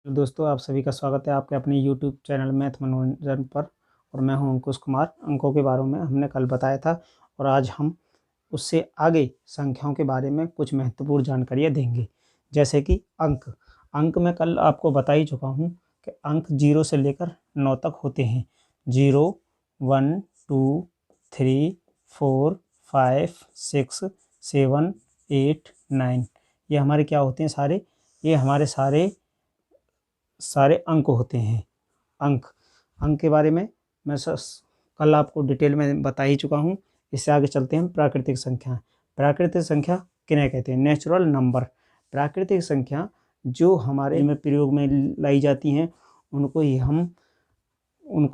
दोस्तों, आप सभी का स्वागत है आपके अपने YouTube चैनल मैथ मनोरंजन पर। और मैं हूं अंकुश कुमार। अंकों के बारे में हमने कल बताया था और आज हम उससे आगे संख्याओं के बारे में कुछ महत्वपूर्ण जानकारियां देंगे। जैसे कि अंक मैं कल आपको बता ही चुका हूं कि अंक 0 से लेकर 9 तक होते हैं। 0, 1, 2, 3, 4, 5, 6, 7, 8, 9 ये हमारे क्या होते हैं सारे, ये हमारे सारे अंक होते हैं। अंक के बारे में मैं कल आपको डिटेल में बता ही चुका हूँ। इससे आगे चलते हैं प्राकृतिक संख्या। प्राकृतिक संख्या किन्हें कहते हैं? Natural number. प्राकृतिक संख्या जो हमारे में प्रयोग में लाई जाती हैं उनको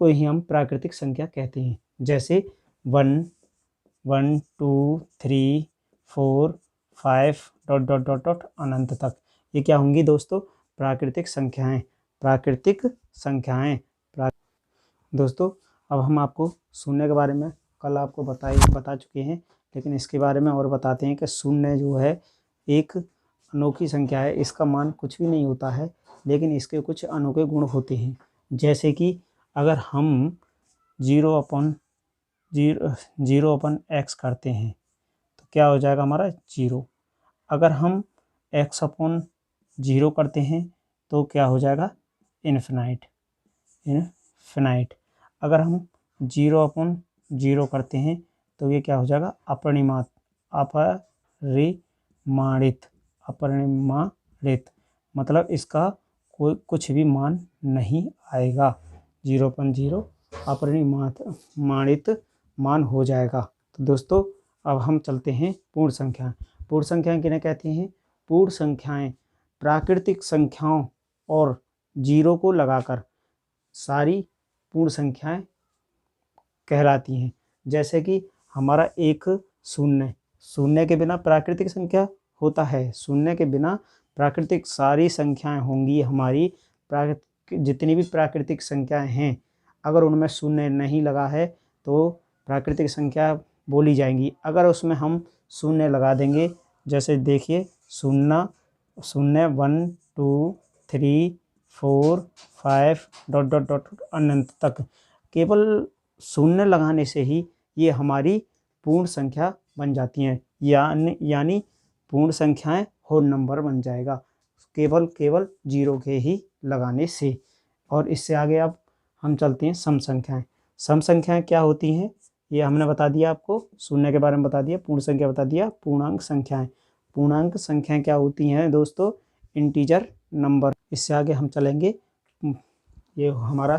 ही हम प्राकृतिक संख्या कहते हैं। जैसे 1, 1, 2, 3, 4, 5 ... अनंत तक ये क्या होंगी दोस्तों? प्राकृतिक संख्याएं। दोस्तों, अब हम आपको शून्य के बारे में कल आपको बता चुके हैं, लेकिन इसके बारे में और बताते हैं कि शून्य जो है एक अनोखी संख्या है। इसका मान कुछ भी नहीं होता है, लेकिन इसके कुछ अनोखे गुण होते हैं। जैसे कि अगर हम 0/x करते हैं तो क्या हो जाएगा हमारा 0। अगर हम x/0 करते हैं तो क्या हो जाएगा? इन्फिनाइट। अगर हम 0/0 करते हैं तो ये क्या हो जाएगा? अपरिमाणित। मतलब इसका कोई कुछ भी मान नहीं आएगा। 0/0 अपरिमाणित मान हो जाएगा। तो दोस्तों, अब हम चलते हैं पूर्ण संख्या। पूर्ण संख्याएं किन्हें कहते हैं? पूर्ण संख्याएं प्राकृतिक संख्याओं और 0 को लगाकर सारी पूर्ण संख्याएं कहलाती हैं। जैसे कि हमारा एक शून्य के बिना प्राकृतिक संख्या होता है। शून्य के बिना प्राकृतिक सारी संख्याएं होंगी हमारी। जितनी भी प्राकृतिक संख्याएं हैं, अगर उनमें शून्य नहीं लगा है तो प्राकृतिक संख्या बोली जाएंगी। अगर उसमें हम शून्य लगा देंगे, जैसे देखिए 0, 1, 2, 3, 4, 5 ... अनंत तक, केवल शून्य लगाने से ही ये हमारी पूर्ण संख्या बन जाती हैं। यानी पूर्ण संख्याएं होल नंबर बन जाएगा केवल 0 के ही लगाने से। और इससे आगे अब हम चलते हैं सम संख्याएं। सम संख्याएं क्या होती हैं ये हमने बता दिया आपको। शून्य के बारे में बता दिया, पूर्ण संख्या बता दिया। पूर्णांक संख्याएं क्या होती हैं दोस्तों? Integer number. इससे आगे हम चलेंगे। ये हमारा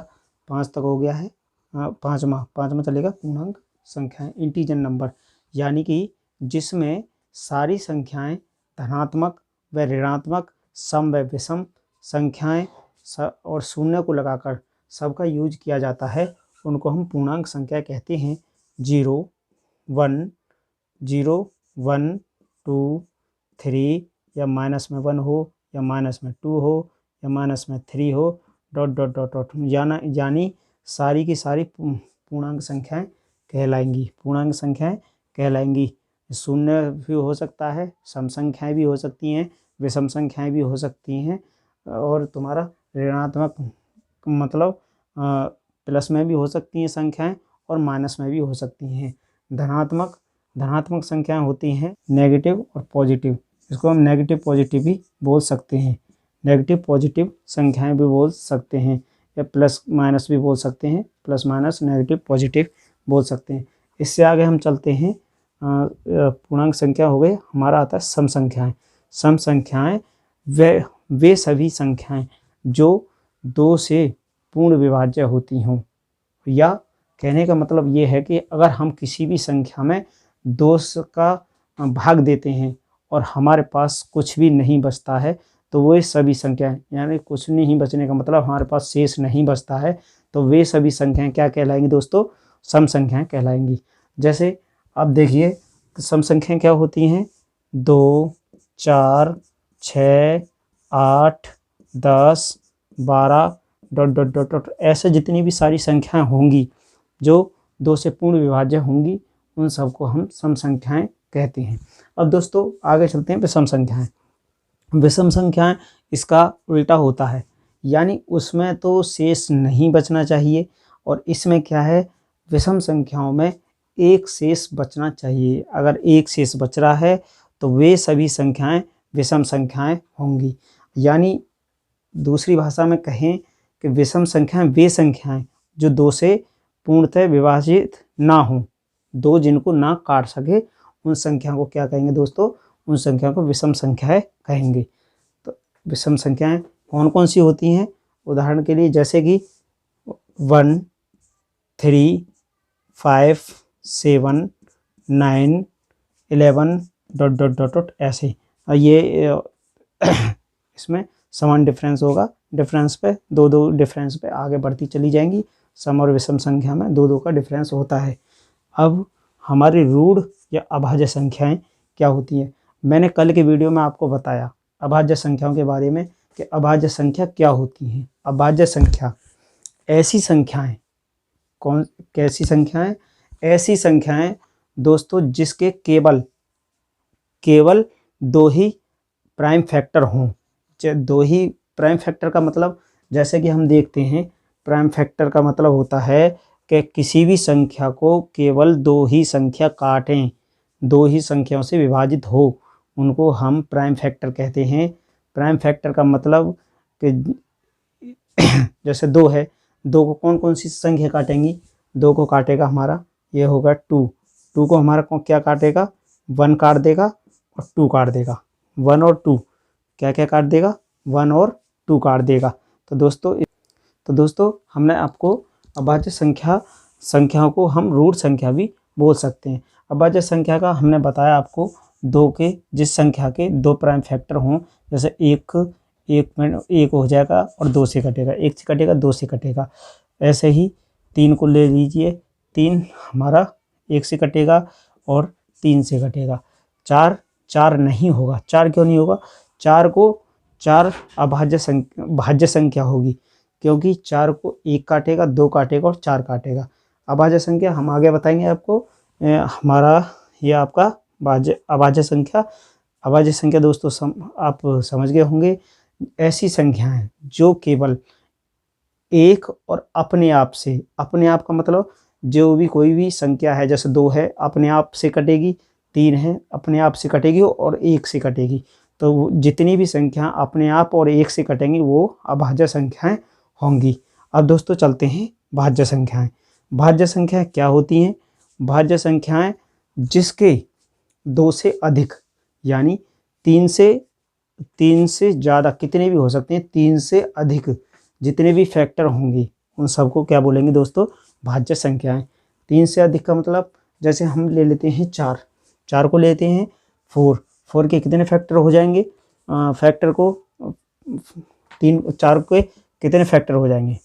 5 तक हो गया है। पाँचवा चलेगा पूर्णांक संख्याएं, इंटीजर नंबर। यानी कि जिसमें सारी संख्याएं धनात्मक व ऋणात्मक, सम व विषम संख्याएं और शून्य को लगाकर सबका यूज किया जाता है, उनको हम पूर्णांक संख्या कहते हैं। 0, 1, 2, 3 या माइनस में 1 हो या माइनस में 2 हो या माइनस में 3 हो ... यानी सारी की सारी पूर्णांक संख्याएं कहलाएंगी। शून्य भी हो सकता है, सम संख्याएं भी हो सकती हैं, विषम संख्याएं भी हो सकती हैं, और तुम्हारा ऋणात्मक मतलब प्लस में भी हो सकती हैं संख्याएं और माइनस में भी हो सकती हैं। धनात्मक संख्याएं होती हैं नेगेटिव और पॉजिटिव। इसको हम नेगेटिव पॉजिटिव भी बोल सकते हैं। नेगेटिव पॉजिटिव संख्याएं भी बोल सकते हैं, या प्लस माइनस भी बोल सकते हैं। प्लस माइनस, नेगेटिव पॉजिटिव बोल सकते हैं। इससे आगे हम चलते हैं। पूर्णांक संख्या हो गई, हमारा आता है सम संख्याएं। सम संख्याएं वे सभी संख्याएं जो 2 से पूर्ण विभाज्य होती हों। या कहने का मतलब ये है कि अगर हम किसी भी संख्या में 2 का भाग देते हैं और हमारे पास कुछ भी नहीं बचता है, तो वो सभी संख्याएं, यानी कुछ नहीं बचने का मतलब हमारे पास शेष नहीं बचता है, तो वे सभी संख्याएं क्या कहलाएंगी दोस्तों? सम संख्याएं कहलाएंगी। जैसे अब देखिए सम संख्याएं क्या होती हैं? 2, 4, 6, 8, 10, 12 ... ऐसे जितनी भी सारी संख्याएं होंगी जो 2 से पूर्ण विभाज्य होंगी, उन सबको हम सम संख्याएं कहते हैं। अब दोस्तों आगे चलते हैं विषम संख्याएं। विषम संख्याएं इसका उल्टा होता है। यानी उसमें तो शेष नहीं बचना चाहिए। और इसमें क्या है, विषम संख्याओं में एक शेष बचना चाहिए। अगर एक शेष बच रहा है तो वे सभी संख्याएं विषम संख्याएं होंगी। यानी दूसरी भाषा में कहें कि विषम संख्याएं वे संख्याएं जो 2 से पूर्णतः विभाजित ना हो, 2 जिनको ना काट सके, उन संख्याओं को क्या कहेंगे दोस्तों, उन संख्याओं को विषम संख्याएं कहेंगे। तो विषम संख्याएं कौन कौन सी होती हैं, उदाहरण के लिए जैसे कि 1, 3, 5, 7, 9, 11 ... ऐसे। ये इसमें समान डिफरेंस होगा, डिफरेंस पे दो डिफरेंस पे आगे बढ़ती चली जाएंगी। सम और विषम संख्या में 2 का डिफरेंस होता है। अब हमारी रूढ़ या अभाज्य संख्याएं क्या होती हैं। मैंने कल के वीडियो में आपको बताया अभाज्य संख्याओं के बारे में कि अभाज्य संख्या क्या होती हैं। अभाज्य संख्या ऐसी संख्याएं, कैसी संख्याएं, ऐसी संख्याएं दोस्तों जिसके केवल 2 ही प्राइम फैक्टर हों। 2 ही प्राइम फैक्टर का मतलब, जैसे कि हम देखते हैं, प्राइम फैक्टर का मतलब होता है कि किसी भी संख्या को केवल 2 ही संख्या काटें, 2 ही संख्याओं से विभाजित हो, उनको हम प्राइम फैक्टर कहते हैं। प्राइम फैक्टर का मतलब कि जैसे 2 है, 2 को कौन कौन सी संख्या काटेंगी, 2 को काटेगा हमारा, ये होगा 2 को हमारा क्या काटेगा, 1 काट देगा और 2 काट देगा। 1 और 2 क्या क्या काट देगा, 1 और 2 काट देगा। तो दोस्तों हमने आपको अभाज्य संख्याओं को हम रूढ़ संख्या भी बोल सकते हैं। अभाज्य संख्या का हमने बताया आपको, 2 के जिस संख्या के 2 प्राइम फैक्टर हों, जैसे 1 हो जाएगा और 2 से कटेगा, 1 से कटेगा, 2 से कटेगा। ऐसे ही 3 को ले लीजिए, 3 हमारा 1 से कटेगा और 3 से कटेगा। 4 नहीं होगा। 4 क्यों नहीं होगा, 4 भाज्य संख्या होगी, क्योंकि 4 को 1 काटेगा, 2 काटेगा और 4 काटेगा। अभाज्य संख्या हम आगे बताएंगे आपको। हमारा ये आपका अभाज्य संख्या दोस्तों आप समझ गए होंगे। ऐसी संख्याएं जो केवल एक और अपने आप का मतलब जो भी कोई भी संख्या है, जैसे 2 है अपने आप से कटेगी, 3 है अपने आप से कटेगी और 1 से कटेगी। तो जितनी भी संख्या अपने आप और 1 से कटेंगी वो अभाज्य संख्याएं होंगी। अब दोस्तों चलते हैं भाज्य संख्याएं। भाज्य संख्याएं क्या होती हैं, भाज्य संख्याएं जिसके 2 से अधिक, यानी 3 से ज़्यादा, कितने भी हो सकते हैं, 3 से अधिक जितने भी फैक्टर होंगे उन सबको क्या बोलेंगे दोस्तों, भाज्य संख्याएं। 3 से अधिक का मतलब, जैसे हम ले लेते हैं 4 को लेते हैं, 4 के कितने फैक्टर हो जाएंगे, फैक्टर को 4 के कितने फैक्टर हो जाएंगे,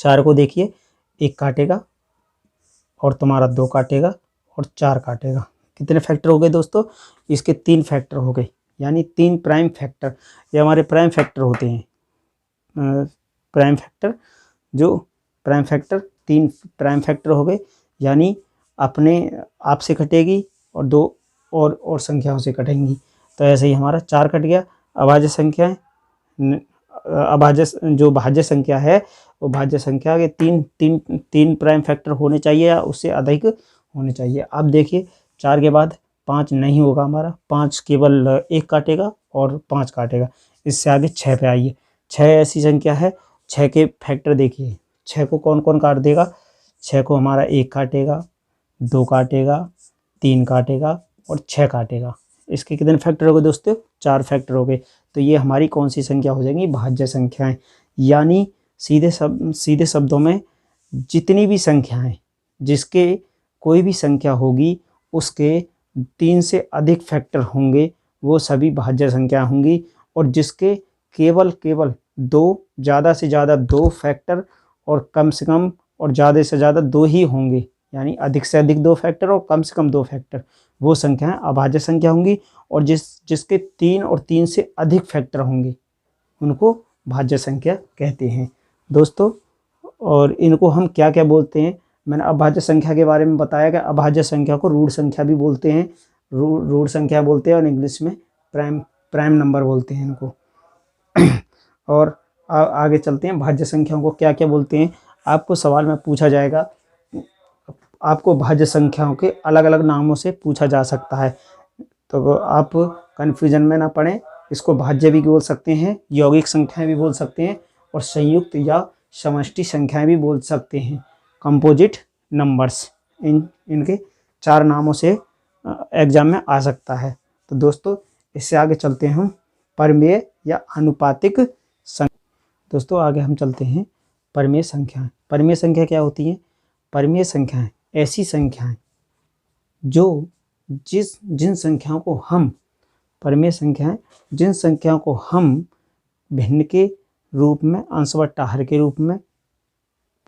4 को देखिए, 1 काटेगा और तुम्हारा 2 काटेगा और 4 काटेगा। कितने फैक्टर हो गए दोस्तों, इसके 3 फैक्टर हो गए, यानी 3 प्राइम फैक्टर। ये हमारे प्राइम फैक्टर होते हैं। प्राइम फैक्टर 3 प्राइम फैक्टर हो गए, यानी अपने आप से कटेगी और 2 और संख्याओं से कटेंगी। तो ऐसे ही हमारा 4 कट गया। अभाज्य संख्याएं, जो भाज्य संख्या है वो भाज्य संख्या के 3 प्राइम फैक्टर होने चाहिए या उससे अधिक होने चाहिए। अब देखिए 4 के बाद 5 नहीं होगा हमारा, 5 केवल 1 काटेगा और 5 काटेगा। इससे आगे 6 पे आइए। 6 ऐसी संख्या है, 6 के फैक्टर देखिए, 6 को कौन कौन काट देगा, 6 को हमारा 1 काटेगा, 2 काटेगा, 3 काटेगा और 6 काटेगा। इसके कितने फैक्टर हो गए दोस्तों, 4 फैक्टर हो गए। तो ये हमारी कौन सी संख्या हो जाएंगी, भाज्य संख्याएं। यानी सीधे शब्दों में जितनी भी संख्याएं, जिसके कोई भी संख्या होगी उसके 3 से अधिक फैक्टर होंगे वो सभी भाज्य संख्या होंगी। और जिसके केवल 2, ज़्यादा से ज़्यादा 2 फैक्टर और कम से कम और ज़्यादा से ज़्यादा 2 ही होंगे, यानी अधिक से अधिक 2 फैक्टर और कम से कम 2 फैक्टर, वो संख्याएं अभाज्य संख्या होंगी। और जिसके 3 और 3 से अधिक फैक्टर होंगे उनको भाज्य संख्या कहते हैं दोस्तों। और इनको हम क्या क्या बोलते हैं, मैंने अभाज्य संख्या के बारे में बताया कि अभाज्य संख्या को रूढ़ संख्या भी बोलते हैं, रूढ़ संख्या बोलते हैं, और इंग्लिश में प्राइम नंबर बोलते हैं इनको। और आगे चलते हैं। भाज्य संख्याओं को क्या क्या बोलते हैं, आपको सवाल में पूछा जाएगा। आपको भाज्य संख्याओं के अलग अलग नामों से पूछा जा सकता है, तो आप कन्फ्यूजन में ना पड़ें। इसको भाज्य भी बोल सकते हैं, यौगिक संख्याएं भी बोल सकते हैं, और संयुक्त या समष्टि संख्याएं भी बोल सकते हैं, कंपोजिट नंबर्स। इनके 4 नामों से एग्जाम में आ सकता है। तो दोस्तों इससे आगे चलते हैं हम परिमेय या आनुपातिक संख्या। दोस्तों आगे हम चलते हैं परिमेय संख्याएं। परिमेय संख्या क्या होती है? परिमेय संख्याएं ऐसी संख्याएं जो जिन संख्याओं को हम परिमेय संख्याएं जिन संख्याओं को हम भिन्न के रूप में, अंशवटा हर के रूप में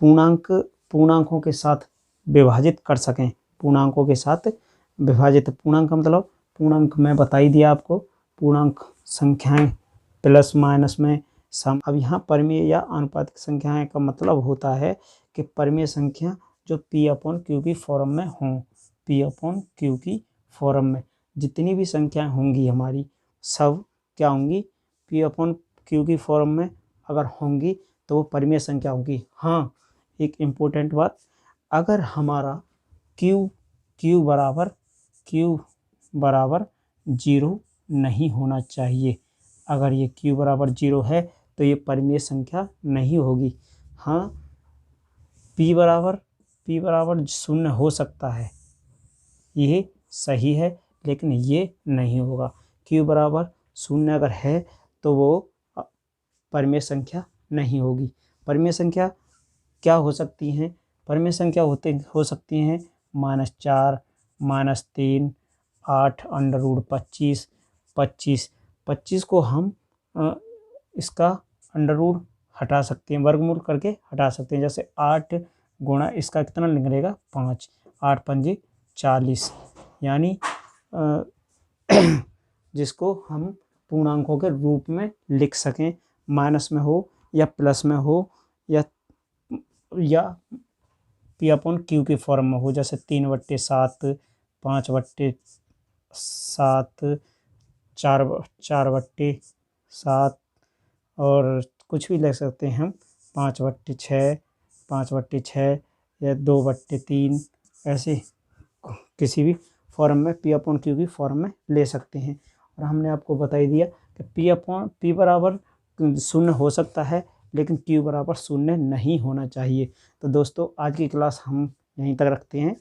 पूर्णांकों के साथ विभाजित कर सकें। पूर्णांकों के साथ विभाजित, पूर्णांक मतलब पूर्णांक मैं बता ही दिया आपको, पूर्णांक संख्याएं प्लस माइनस में सम। अब यहाँ परिमेय या आनुपातिक संख्याएं का मतलब होता है कि परिमेय संख्या जो P/Q की फॉर्म में हों। P/Q की फॉर्म में जितनी भी संख्याएं होंगी हमारी सब क्या होंगी? P/Q की फॉर्म में अगर होंगी तो वो परिमेय संख्या होगी। हाँ, एक इम्पोर्टेंट बात, अगर हमारा Q बराबर 0 नहीं होना चाहिए। अगर ये Q बराबर 0 है तो ये परिमेय संख्या नहीं होगी। हाँ, P बराबर 0 हो सकता है, ये सही है, लेकिन ये नहीं होगा। Q बराबर 0 अगर है तो वो परिमेय संख्या नहीं होगी। परिमेय संख्या क्या हो सकती हैं? परिमेय संख्या हो सकती हैं -4, -3, 8, √25, 25 को हम इसका अंडर रूट हटा सकते हैं, वर्गमूल करके हटा सकते हैं। जैसे 8 गुणा इसका कितना निकलेगा? 5, 8 पंजे 40, यानी जिसको हम पूर्णांकों के रूप में लिख सकें, माइनस में हो या प्लस में हो या P/Q की फॉर्म में हो। जैसे 3/7, 5/7, 4/7 और कुछ भी ले सकते हैं हम, 5/6 या 2/3, ऐसे किसी भी फॉर्म में P/Q की फॉर्म में ले सकते हैं। और हमने आपको बता ही दिया कि P बराबर 0 हो सकता है, लेकिन Q बराबर 0 नहीं होना चाहिए। तो दोस्तों आज की क्लास हम यहीं तक रखते हैं।